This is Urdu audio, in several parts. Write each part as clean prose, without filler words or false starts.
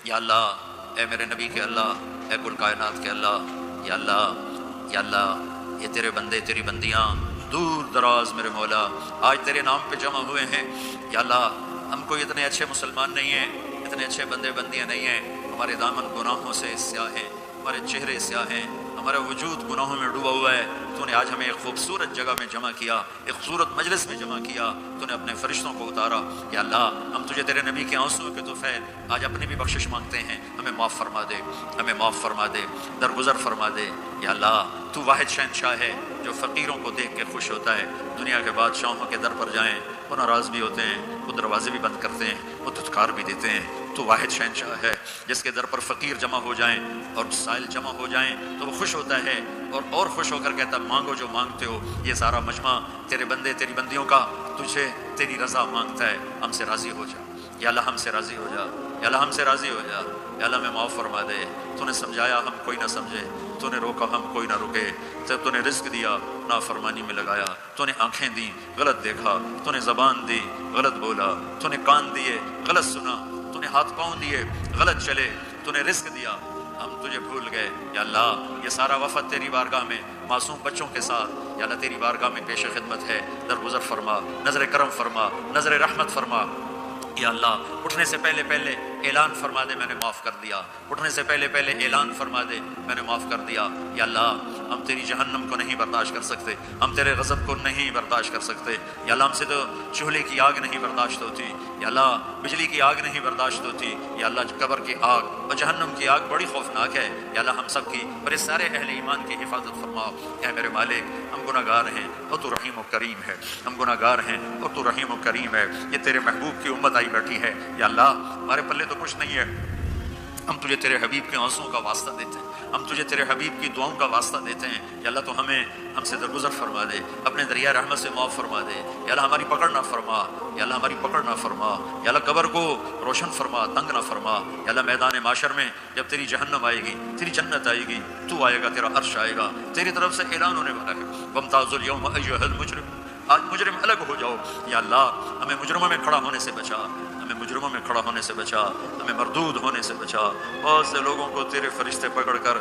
یا اللہ اے میرے نبی کے اللہ، اے کل کائنات کے اللہ، یا اللہ یا اللہ یہ تیرے بندے تیری بندیاں دور دراز میرے مولا آج تیرے نام پہ جمع ہوئے ہیں، یا اللہ ہم کوئی اتنے اچھے مسلمان نہیں ہیں، اتنے اچھے بندے بندیاں نہیں ہیں، ہمارے دامن گناہوں سے سیاہ ہیں، ہمارے چہرے سیاہ ہیں، ہمارا وجود گناہوں میں ڈوبا ہوا ہے۔ تو نے آج ہمیں ایک خوبصورت جگہ میں جمع کیا، ایک خوبصورت مجلس میں جمع کیا، تو نے اپنے فرشتوں کو اتارا۔ یا اللہ ہم تجھے تیرے نبی کے آنسوں کے طفیل آج اپنی بھی بخشش مانگتے ہیں، ہمیں معاف فرما دے، ہمیں معاف فرما دے، درگزر فرما دے۔ یا اللہ تو واحد شہنشاہ ہے جو فقیروں کو دیکھ کے خوش ہوتا ہے۔ دنیا کے بادشاہوں کے در پر جائیں وہ ناراض بھی ہوتے ہیں، وہ دروازے بھی بند کرتے ہیں، وہ دھتکار بھی دیتے ہیں۔ تو واحد شہنشاہ ہے جس کے در پر فقیر جمع ہو جائیں اور سائل جمع ہو جائیں تو وہ خوش ہوتا ہے اور خوش ہو کر کہتا مانگو جو مانگتے ہو۔ یہ سارا مجمع تیرے بندے تیری بندیوں کا تجھے تیری رضا مانگتا ہے، ہم سے راضی ہو جا یا اللہ، ہم سے راضی ہو جا یا اللہ، ہم سے راضی ہو جا یا اللہ، میں معاف فرما دے۔ تو نے سمجھایا ہم کوئی نہ سمجھے، تو نے روکا ہم کوئی نہ رکے، جب تو نے رزق دیا نافرمانی میں لگایا، تو نے آنکھیں دیں غلط دیکھا، تو نے زبان دی غلط بولا، تو نے کان دیے غلط سنا، تو نے ہاتھ پاؤں دیے غلط چلے، تو نے رزق دیا ہم تجھے بھول گئے۔ یا اللہ یہ سارا وفد تیری بارگاہ میں معصوم بچوں کے ساتھ یا اللہ تیری بارگاہ میں پیش خدمت ہے، درگزر فرما، نظر کرم فرما، نظر رحمت فرما۔ یا اللہ اٹھنے سے پہلے اعلان فرما دے میں نے معاف کر دیا، اٹھنے سے پہلے اعلان فرما دے میں نے معاف کر دیا۔ یا اللہ ہم تیری جہنم کو نہیں برداشت کر سکتے، ہم تیرے غضب کو نہیں برداشت کر سکتے۔ یا اللہ ہم سے تو چولہے کی آگ نہیں برداشت ہوتی، یا اللہ بجلی کی آگ نہیں برداشت ہوتی، یا اللہ قبر کی آگ اور جہنم کی آگ بڑی خوفناک ہے۔ یا اللہ ہم سب کی اور اس سارے اہل ایمان کی حفاظت فرما۔ اے میرے مالک ہم گناہ گار ہیں اور تو رحیم و کریم ہے، ہم گناہ گار ہیں اور تو رحیم و کریم ہے۔ یہ تیرے محبوب کی امت آئی بیٹھی ہے، یا اللہ ہمارے پلے تو کچھ نہیں ہے، ہم تجھے تیرے حبیب کے آنسوں کا واسطہ دیتے ہیں، ہم تجھے تیرے حبیب کی دعاؤں کا واسطہ دیتے ہیں۔ یا اللہ تو ہم سے درگزر فرما دے، اپنے دریا رحمت سے معاف فرما دے۔ یا اللہ ہماری پکڑ نہ فرما، یا اللہ ہماری پکڑ نہ فرما، یا اللہ قبر کو روشن فرما، تنگ نہ فرما۔ یا اللہ میدان معاشر میں جب تیری جہنم آئے گی، تیری جنت آئے گی، تو آئے گا، تیرا عرش آئے گا، تیری طرف سے اعلان ہونے والا ہے وَامْتَازُوا الْيَوْمَ أَيُّهَا الْمُجْرِمُونَ، آج مجرم الگ ہو جاؤ۔ یا اللہ ہمیں مجرموں میں کھڑا ہونے سے بچا، ہمیں مجرموں میں کھڑا ہونے سے بچا، ہمیں مردود ہونے سے بچا۔ بہت سے لوگوں کو تیرے فرشتے پکڑ کر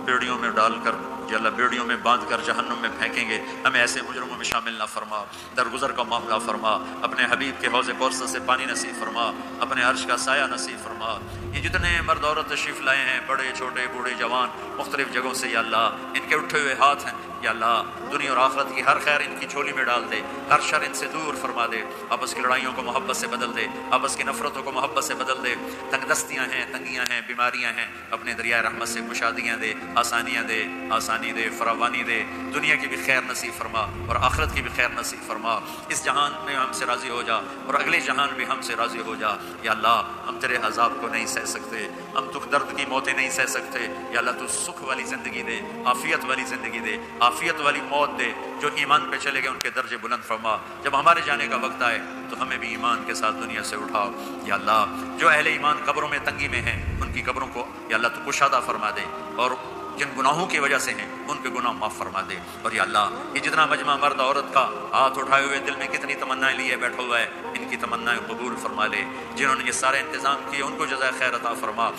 بیڑیوں میں ڈال کر یا اللہ بیڑیوں میں باندھ کر جہنم میں پھینکیں گے، ہمیں ایسے مجرموں میں شامل نہ فرما۔ درگزر کا معاملہ فرما، اپنے حبیب کے حوض کوثر سے پانی نصیب فرما، اپنے عرش کا سایہ نصیب فرما۔ یہ جتنے مرد عورت تشریف لائے ہیں، بڑے چھوٹے بوڑھے جوان مختلف جگہوں سے، یا اللہ ان کے اٹھے ہوئے ہاتھ ہیں، یا اللہ دنیا اور آخرت کی ہر خیر ان کی جھولی میں ڈال دے، ہر شر ان سے دور فرما دے، آپس کی لڑائیوں کو محبت سے بدل دے، آپس کی نفرتوں کو محبت سے بدل دے۔ تنگ دستیاں ہیں، تنگیاں ہیں، بیماریاں ہیں، اپنے دریائے رحمت سے کشادیاں دے، آسانیاں دے، آسانی دے، فراوانی دے، دنیا کی بھی خیر نصیب فرما اور آخرت کی بھی خیر نصیب فرما۔ اس جہان میں ہم سے راضی ہو جا اور اگلے جہان بھی ہم سے راضی ہو جا۔ یا اللہ ہم تیرے عذاب کو نہیں سہ سکتے، ہم دکھ درد کی موتیں نہیں سہ سکتے۔ یا اللہ تو سکھ والی زندگی دے، عافیت والی زندگی دے، عافیت والی موت دے۔ جو ایمان پہ چلے گئے ان کے درجے بلند فرما، جب ہمارے جانے کا وقت آئے تو ہمیں بھی ایمان کے ساتھ دنیا سے اٹھاؤ۔ یا اللہ جو اہل ایمان قبروں میں تنگی میں ہیں ان کی قبروں کو یا اللہ تو کشادہ فرما دے، اور جن گناہوں کی وجہ سے ہیں ان کے گناہ معاف فرما دے۔ اور یا اللہ یہ جتنا مجمع مرد عورت کا ہاتھ اٹھائے ہوئے دل میں کتنی تمنائیں لیے بیٹھا ہوا ہے، ان کی تمنائیں قبول فرما لے۔ جنہوں نے یہ سارے انتظام کیے ان کو جزائے خیر عطا فرما۔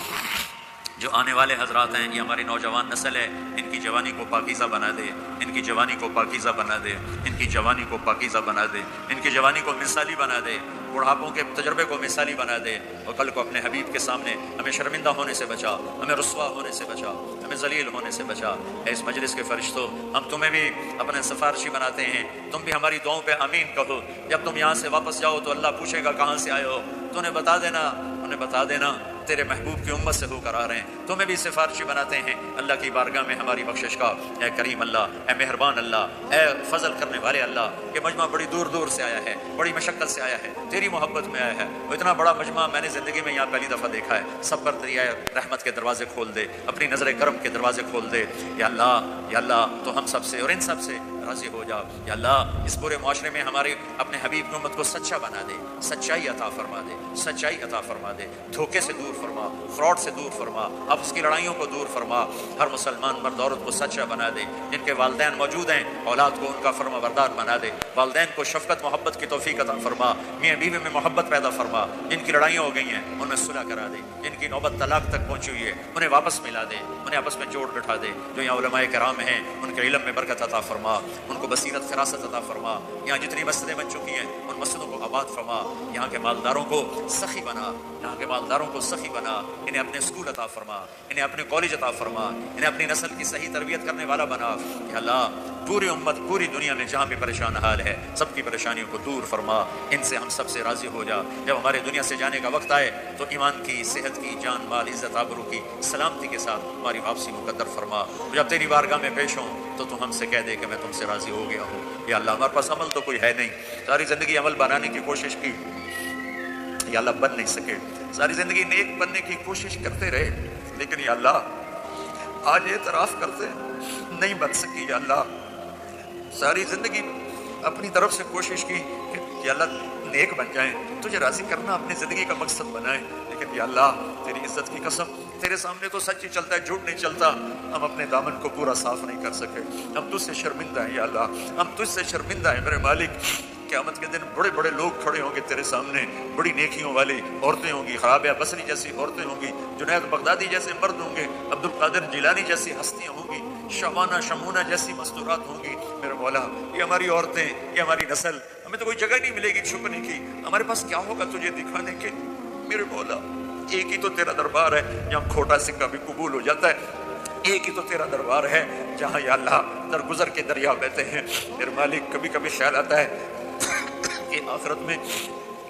جو آنے والے حضرات ہیں، یہ ہماری نوجوان نسل ہے، ان کی جوانی کو پاکیزہ بنا دے، ان کی جوانی کو پاکیزہ بنا دے، ان کی جوانی کو پاکیزہ بنا دے، ان کی جوانی کو مثالی بنا دے، بڑھاپوں کے تجربے کو مثالی بنا دے، اور کل کو اپنے حبیب کے سامنے ہمیں شرمندہ ہونے سے بچا، ہمیں رسوا ہونے سے بچا، ہمیں ذلیل ہونے سے بچا۔ اے اس مجلس کے فرشتوں ہم تمہیں بھی اپنے سفارشی بناتے ہیں، تم بھی ہماری دعاؤں پہ آمین کہو۔ جب تم یہاں سے واپس جاؤ تو اللہ پوچھے گا کہاں سے آئے ہو، تو انہیں بتا دینا، انہیں بتا دینا تیرے محبوب کی امت سے ہو کر آ رہے ہیں۔ تمہیں بھی سفارشی بناتے ہیں اللہ کی بارگاہ میں ہماری بخشش کا۔ اے کریم اللہ، اے مہربان اللہ، اے فضل کرنے والے اللہ، یہ مجمع بڑی دور دور سے آیا ہے، بڑی مشقت سے آیا ہے، تیری محبت میں آیا ہے۔ وہ اتنا بڑا مجمع میں نے زندگی میں یہاں پہلی دفعہ دیکھا ہے۔ سب پر دریائے رحمت کے دروازے کھول دے، اپنی نظر کرم کے دروازے کھول دے۔ یا اللہ تو ہم سب سے اور ان سب سے راضی ہو جا یا اللہ اس پورے معاشرے میں ہمارے اپنے حبیب کی امت کو سچا بنا دے سچائی عطا فرما دے سچائی عطا فرما دے دھوکے سے دور فرما فراڈ سے دور فرما آپس کی لڑائیوں کو دور فرما ہر مسلمان مرد عورت کو سچا بنا دے جن کے والدین موجود ہیں اولاد کو ان کا فرما بردار بنا دے والدین کو شفقت محبت کی توفیق عطا فرما میاں بیوی میں محبت پیدا فرما جن کی لڑائیاں ہو گئی ہیں ان میں صلح کرا دے جن کی نوبت طلاق تک پہنچی ہوئی ہے انہیں واپس ملا دے انہیں آپس میں جوڑ بٹھا دے جو یہاں علماء کرام ہیں ان کے علم میں برکت عطا فرما ان کو بصیرت فراست عطا فرما یہاں جتنی مسجدیں بن چکی ہیں ان مسجدوں کو آباد فرما یہاں کے مالداروں کو سخی بنا یہاں کے مالداروں کو سخی بنا انہیں اپنے اسکول عطا فرما انہیں اپنے کالج عطا فرما انہیں اپنی نسل کی صحیح تربیت کرنے والا بنا یا اللہ پوری امت پوری دنیا میں جہاں بھی پریشان حال ہے سب کی پریشانیوں کو دور فرما ان سے ہم سب سے راضی ہو جا جب ہمارے دنیا سے جانے کا وقت آئے تو ایمان کی صحت کی جان مال عزت آبرو کی سلامتی کے ساتھ ہماری واپسی مقدر فرما جب تیری بارگاہ میں پیش ہوں تو ہم سے کہہ دے کہ میں تم سے راضی ہو گیا ہوں یا اللہ ہمارے پاس عمل تو کوئی ہے نہیں ساری زندگی عمل بنانے کی کوشش کی یا اللہ بن نہیں سکے ساری زندگی نیک بننے کی کوشش کرتے رہے لیکن یا اللہ آج اعتراف کرتے نہیں بن سکی یا اللہ ساری زندگی اپنی طرف سے کوشش کی کہ اللہ نیک بن جائیں تجھے راضی کرنا اپنی زندگی کا مقصد بنائیں لیکن یا اللہ تیری عزت کی قسم تیرے سامنے تو سچ ہی چلتا ہے جھوٹ نہیں چلتا ہم اپنے دامن کو پورا صاف نہیں کر سکے ہم تجھ سے شرمندہ ہیں یا اللہ ہم تجھ سے شرمندہ ہیں میرے مالک قیامت کے دن بڑے بڑے لوگ کھڑے ہوں گے تیرے سامنے بڑی نیکیوں والی عورتیں ہوں گی خرابیہ بصری جیسی عورتیں ہوں گی جنید بغدادی جیسے مرد ہوں گے عبد القادر جیلانی جیسی ہستیاں ہوں گی شمانہ شمونہ جیسی مستورات ہوں گی میرے مولا یہ ہماری عورتیں یہ ہماری نسل ہمیں تو کوئی جگہ نہیں ملے گی چھپنے کی ہمارے پاس کیا ہوگا تجھے دکھانے کے میرے مولا ایک ہی تو تیرا دربار ہے جہاں کھوٹا سکہ بھی قبول ہو جاتا ہے ایک ہی تو تیرا دربار ہے جہاں یا اللہ درگزر کے دریا بہتے ہیں میرے مالک کبھی کبھی خیال آتا ہے کہ آخرت میں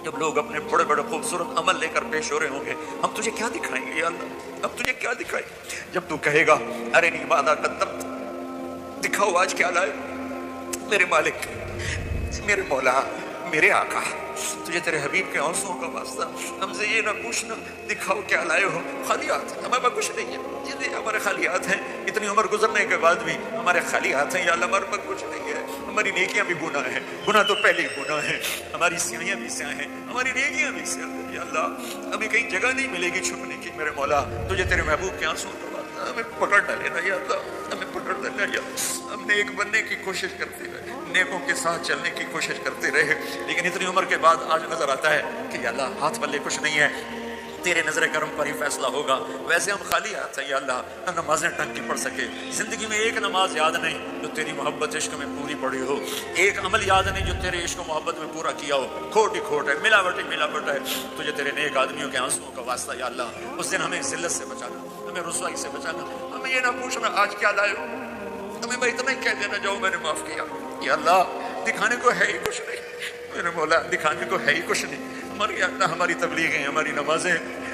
جب لوگ اپنے بڑے بڑے خوبصورت عمل لے کر پیش ہو رہے ہوں گے ہم تجھے کیا دکھائیں گے یا اللہ اب تجھے کیا دکھائیں جب تو کہے گا ارے نہیں مادہ قدمت دکھاؤ آج کیا لائے میرے مالک میرے مولا میرے آقا تجھے تیرے حبیب کے آنسوں کا واسطہ ہم سے یہ نہ پوچھنا دکھاؤ کیا لائے ہو خالی ہاتھ ہمارے پاس کچھ نہیں ہے جتنے ہمارے خالی ہاتھ ہیں اتنی عمر گزرنے کے بعد بھی ہمارے خالی ہاتھ ہیں یا اللہ ہمارے پاس کچھ نہیں ہے ہماری نیکیاں بھی گناہ ہیں گناہ تو پہلے ہی گناہ ہیں ہماری سیاہیاں بھی سیاہ ہیں ہماری نیکیاں بھی سیاہ ہیں یا اللہ ہمیں کہیں جگہ نہیں ملے گی چھپنے کی میرے مولا تجھے تیرے محبوب کے آنسوں کا واسطہ ہمیں پکڑ نہ لینا یا اللہ ہمیں پکڑ نہ لینا یا ہم نیک بننے کی کوشش کرتے رہے نیکوں کے ساتھ چلنے کی کوشش کرتے رہے لیکن اتنی عمر کے بعد آج نظر آتا ہے کہ یا اللہ ہاتھ پلے کچھ نہیں ہے تیرے نظر کرم پر ہی فیصلہ ہوگا ویسے ہم خالی ہاتھ ہیں یا اللہ نہ نمازیں ٹنگ کے پڑھ سکے زندگی میں ایک نماز یاد نہیں جو تیری محبت عشق میں پوری پڑی ہو ایک عمل یاد نہیں جو تیرے عشق و محبت میں پورا کیا ہو کھوٹ ہی کھوٹ ہے ملاوٹ ہی ملاوٹ ہے تجھے تیرے نیک آدمیوں کے آنسوؤں کا واسطہ یا اللہ اس دن ہمیں ذلت سے بچانا ہمیں رسوائی سے بچانا ہمیں یہ نہ پوچھنا آج کیا لائے ہو ہمیں میں اتنا ہی کہہ دینا جاؤ میں نے معاف کیا یا اللہ دکھانے کو ہے ہی کچھ نہیں میرے مولا دکھانے کو ہے ہی کچھ نہیں ہماری اللہ ہماری تبلیغیں ہماری نمازیں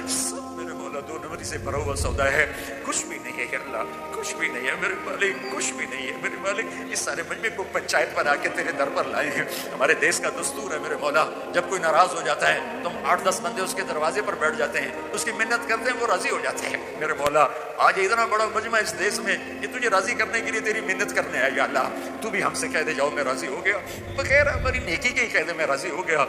سب میرے مولا دو نمبری سے بھرا ہوا سودا ہے کچھ بھی نہیں ہے یا اللہ کچھ بھی نہیں ہے میرے مالک کچھ بھی نہیں ہے میرے مالک اس سارے مجمع کو پنچایت پر آ کے تیرے در پر لائے ہیں ہمارے دیس کا دستور ہے میرے مولا جب کوئی ناراض ہو جاتا ہے تو ہم 8-10 بندے اس کے دروازے پر بیٹھ جاتے ہیں اس کی منت کرتے ہیں وہ راضی ہو جاتے ہیں میرے مولا آج اتنا بڑا مجمع اس دیس میں یہ تجھے راضی کرنے کے لیے تیری منت کرنے آئے یا اللہ تو بھی ہم سے کہہ دے جاؤ میں راضی ہو گیا بغیر ہماری نیکی کے ہی کہہ دے میں راضی ہو گیا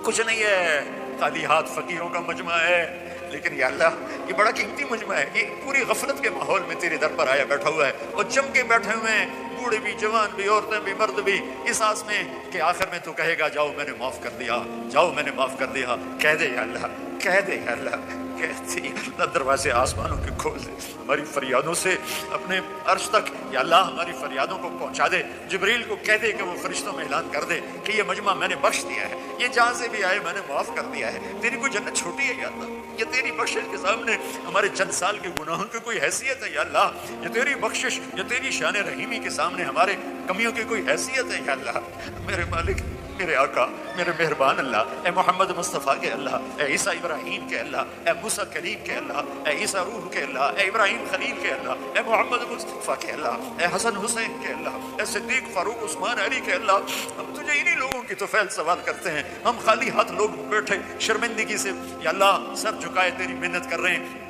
کچھ نہیں ہے خالی ہاتھ فقیروں کا مجمع ہے لیکن یا اللہ یہ بڑا قیمتی مجمع ہے یہ پوری غفلت کے ماحول میں تیرے در پر آیا بیٹھا ہوا ہے اور جم کے بیٹھے ہوئے ہیں بوڑھے بھی جوان بھی عورتیں بھی مرد بھی اس آس میں کہ آخر میں تو کہے گا جاؤ میں نے معاف کر دیا جاؤ میں نے معاف کر دیا کہہ دے یا اللہ کہہ دے یا اللہ کہتے اللہ دروازے آسمانوں کے کھول دے ہماری فریادوں سے اپنے عرش تک یا اللہ ہماری فریادوں کو پہنچا دے جبریل کو کہہ دے کہ وہ فرشتوں میں اعلان کر دے کہ یہ مجمع میں نے بخش دیا ہے یہ جہاں سے بھی آئے میں نے معاف کر دیا ہے تیری کوئی جنت چھوٹی ہے یا اللہ یہ تیری بخشش کے سامنے ہمارے چند سال کے گناہوں کی کوئی حیثیت ہے یا اللہ یہ تیری بخشش یہ تیری شان رحیمی کے سامنے ہمارے کمیوں کی کوئی حیثیت ہے یا اللہ میرے مالک میرے آقا میرے مہربان اللہ اے محمد مصطفیٰ کے اللہ اے عیسیٰ ابراہیم کے اللہ اے موسیٰ کلیم کے اللہ اے عیسیٰ روح کے اللہ اے ابراہیم خلیل کے اللہ اے محمد مصطفیٰ کے اللہ اے حسن حسین کے اللہ اے صدیق فاروق عثمان علی کے اللہ ہم تجھے انہی لوگوں کی طفیل سوال کرتے ہیں ہم خالی ہاتھ لوگ بیٹھے شرمندگی سے یا اللہ سر جھکائے تیری منت کر رہے ہیں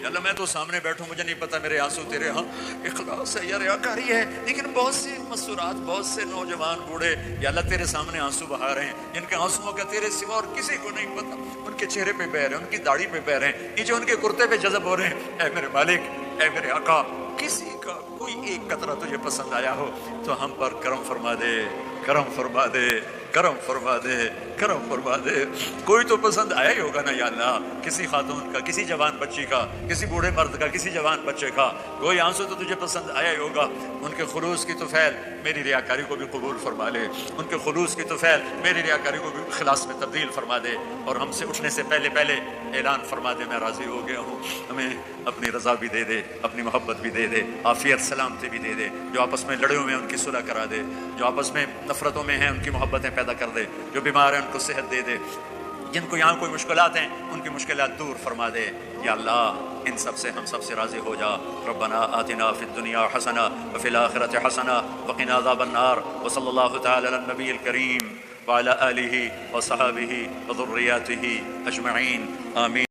یا اللہ میں تو سامنے بیٹھوں مجھے نہیں پتا میرے آنسو تیرے ہاں اخلاص ہے یا ریاکاری ہے، لیکن بہت سی مسورات، بہت سے نوجوان بوڑھے یا اللہ تیرے سامنے آنسو بہا رہے ہیں جن کے آنسوؤں کا تیرے سوا اور کسی کو نہیں پتا، ان کے چہرے پہ بہہ رہے ہیں، ان کی داڑھی پہ بہہ رہے ہیں، نیچے ان کے کرتے پہ جذب ہو رہے ہیں۔ اے میرے مالک، اے میرے آقا، کسی کا کوئی ایک قطرہ تجھے پسند آیا ہو تو ہم پر کرم فرما دے، کرم فرما دے، کرم فرما دے، کرم فرما دے۔ کوئی تو پسند آیا ہی ہوگا نا یا اللہ، کسی خاتون کا، کسی جوان بچی کا، کسی بوڑھے مرد کا، کسی جوان بچے کا، کوئی آنسو تو تجھے پسند آیا ہی ہوگا۔ ان کے خلوص کی طفیل میری ریاکاری کو بھی قبول فرما لے، ان کے خلوص کی طفیل میری ریاکاری کو بھی اخلاص میں تبدیل فرما دے، اور ہم سے اٹھنے سے پہلے پہلے اعلان فرما دے میں راضی ہو گیا ہوں۔ ہمیں اپنی رضا بھی دے دے، اپنی محبت بھی دے دے، عافیت سلامتی بھی دے دے، جو آپس میں لڑے ہوئے ہیں ان کی صلح کرا دے، جو آپس میں نفرتوں میں ہیں ان کی محبتیں پیدا کر دے، جو بیمار ہیں ان کو صحت دے دے، جن کو یہاں کوئی مشکلات ہیں ان کی مشکلات دور فرما دے۔ یا اللہ ان سب سے ہم سب سے راضی ہو جا۔ ربنا آتنا فی الدنیا حسنہ وفی الآخرۃ حسنہ وقنا عذاب النار، وصلی اللہ تعالی علی النبی الکریم وعلی آلہ وصحبہ وذریاتہ اجمعین، آمین۔